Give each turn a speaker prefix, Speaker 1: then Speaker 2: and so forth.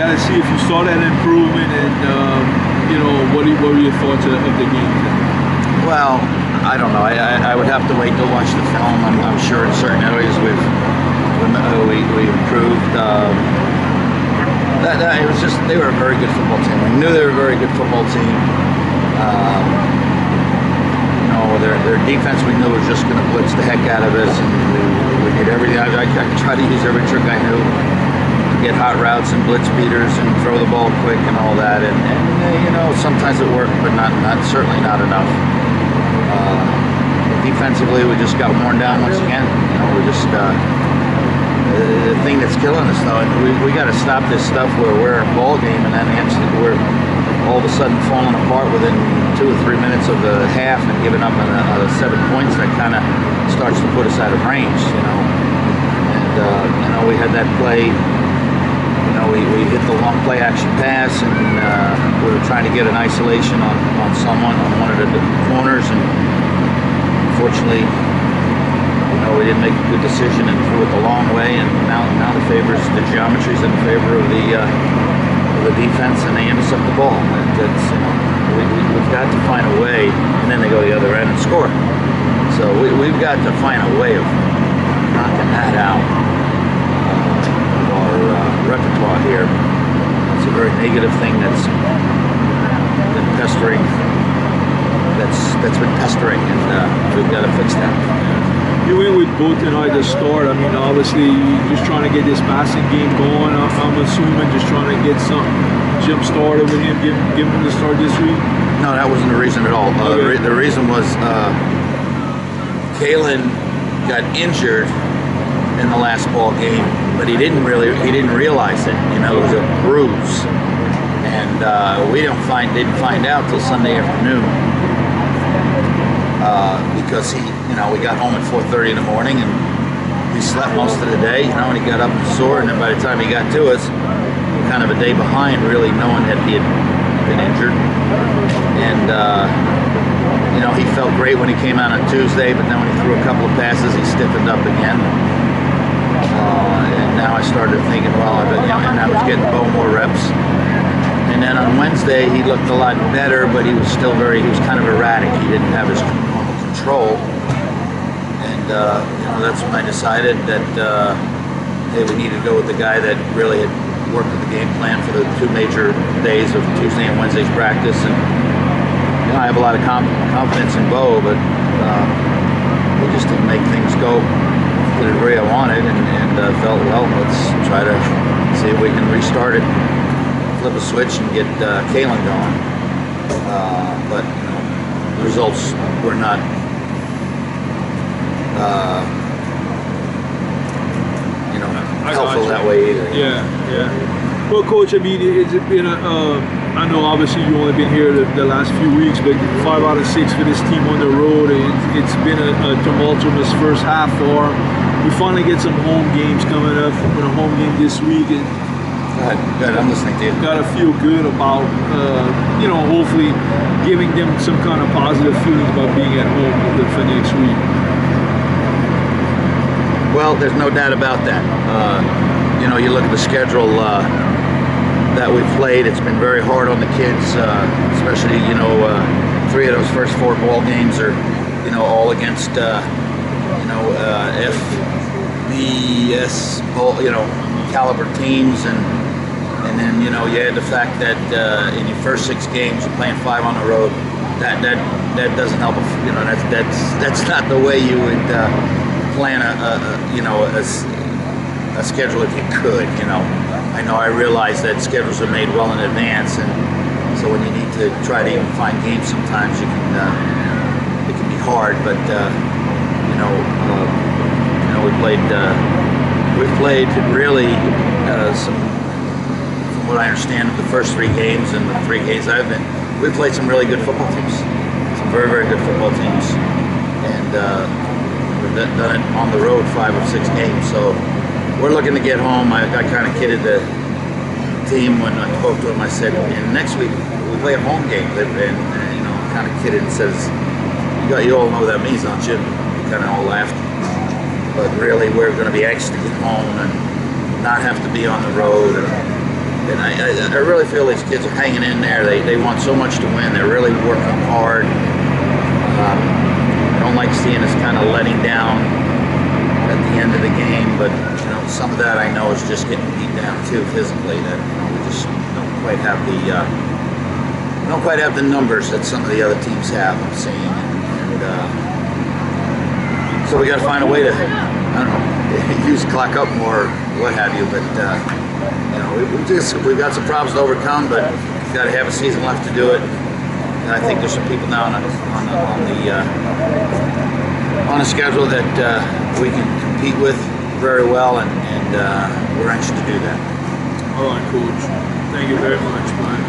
Speaker 1: that and see if you saw that improvement, and you know, what were your thoughts of the game?
Speaker 2: Well, I don't know. I would have to wait to watch the film. I'm sure in certain areas we've improved. It was just, they were a very good football team. We knew they were a very good football team. You know, their defense we knew was just going to blitz the heck out of us, and we did everything. I tried to use every trick I knew to get hot routes and blitz beaters and throw the ball quick and all that. And you know, sometimes it worked, but certainly not enough. Defensively, we just got worn down once again. You know, we just the thing that's killing us though, and we got to stop this stuff where we're in a ball game and then we're all of a sudden falling apart within 2 or 3 minutes of the half and giving up on 7 points. That kind of starts to put us out of range, you know. And you know, we had that play. You know, we hit the long play action pass, and we were trying to get an isolation on someone on one of the corners, and unfortunately, you know, we didn't make a good decision and threw it the long way, and now the geometry's in favor of the defense, and they intercept the ball. That's, you know, we've got to find a way, and then they go the other end and score. So we've got to find a way of knocking that out of our repertoire here. It's a very negative thing that's been pestering. That's been pestering, and we've got to fix that.
Speaker 1: You went with both tonight to start. I mean, obviously, you're just trying to get this passing game going. I'm assuming just trying to get some jump started with him, give him the start this week.
Speaker 2: No, that wasn't the reason at all.
Speaker 1: Okay.
Speaker 2: The reason was Kalen got injured in the last ball game, but he didn't realize it. You know, it was a bruise, and we didn't find out till Sunday afternoon. Because we got home at 4:30 in the morning, and he slept most of the day, you know, and he got up and sore, and then by the time he got to us, we're kind of a day behind, really knowing that he had been injured. And you know, he felt great when he came out on Tuesday, but then when he threw a couple of passes, he stiffened up again. And now I started thinking, well, and I was getting more reps. And then on Wednesday, he looked a lot better, but he was still he was kind of erratic. He didn't have his normal control. And, you know, that's when I decided that, hey, we needed to go with the guy that really had worked with the game plan for the 2 major days of Tuesday and Wednesday's practice. And, you know, I have a lot of confidence in Bo, but we just didn't make things go to the degree I wanted, and felt, well, let's try to see if we can restart it. Flip a switch and get Kalen going, but you know, the results were not you know, helpful that way either.
Speaker 1: Yeah. Well, Coach, I mean, it's been I know obviously you only been here the last few weeks, but 5 out of 6 for this team on the road. It's been a tumultuous first half for them. We finally get some home games coming up. With a home game this week.
Speaker 2: Good, I'm listening to you.
Speaker 1: Got to feel good about, you know, hopefully giving them some kind of positive feelings about being at home for next week.
Speaker 2: Well, there's no doubt about that. You know, you look at the schedule that we've played, it's been very hard on the kids, especially, you know, 3 of those first 4 ball games are, you know, all against, you know, FBS, you know, caliber teams, and then, you know, you had the fact that in your first 6 games you're playing 5 on the road. That doesn't help. You know, that's not the way you would plan you know, a schedule if you could. You know, I realize that schedules are made well in advance, and so when you need to try to even find games, sometimes it can be hard. But you know, we've played really some. What I understand of the first 3 games and the 3 games we've played some really good football teams, some very, very good football teams, and we've done it on the road 5 or 6 games. So we're looking to get home. I kind of kidded the team when I spoke to them. I said, and next week we play a home game, and you know, kind of kidded and says, you all know what that means, don't you? We kind of all laughed, but really we're going to be anxious to get home and not have to be on the road. And, And I really feel these kids are hanging in there. They want so much to win. They're really working hard. I don't like seeing us kind of letting down at the end of the game, but you know, some of that I know is just getting beat down too physically. That you know, we just don't quite have the numbers that some of the other teams have. I'm seeing, and so we got to find a way to, I don't know, use clock up more, what have you. But you know, we've got some problems to overcome, but we've got to have a season left to do it. And I think there's some people now on the schedule that we can compete with very well, and we're anxious to do that.
Speaker 1: All right, Coach. Thank you very much, man.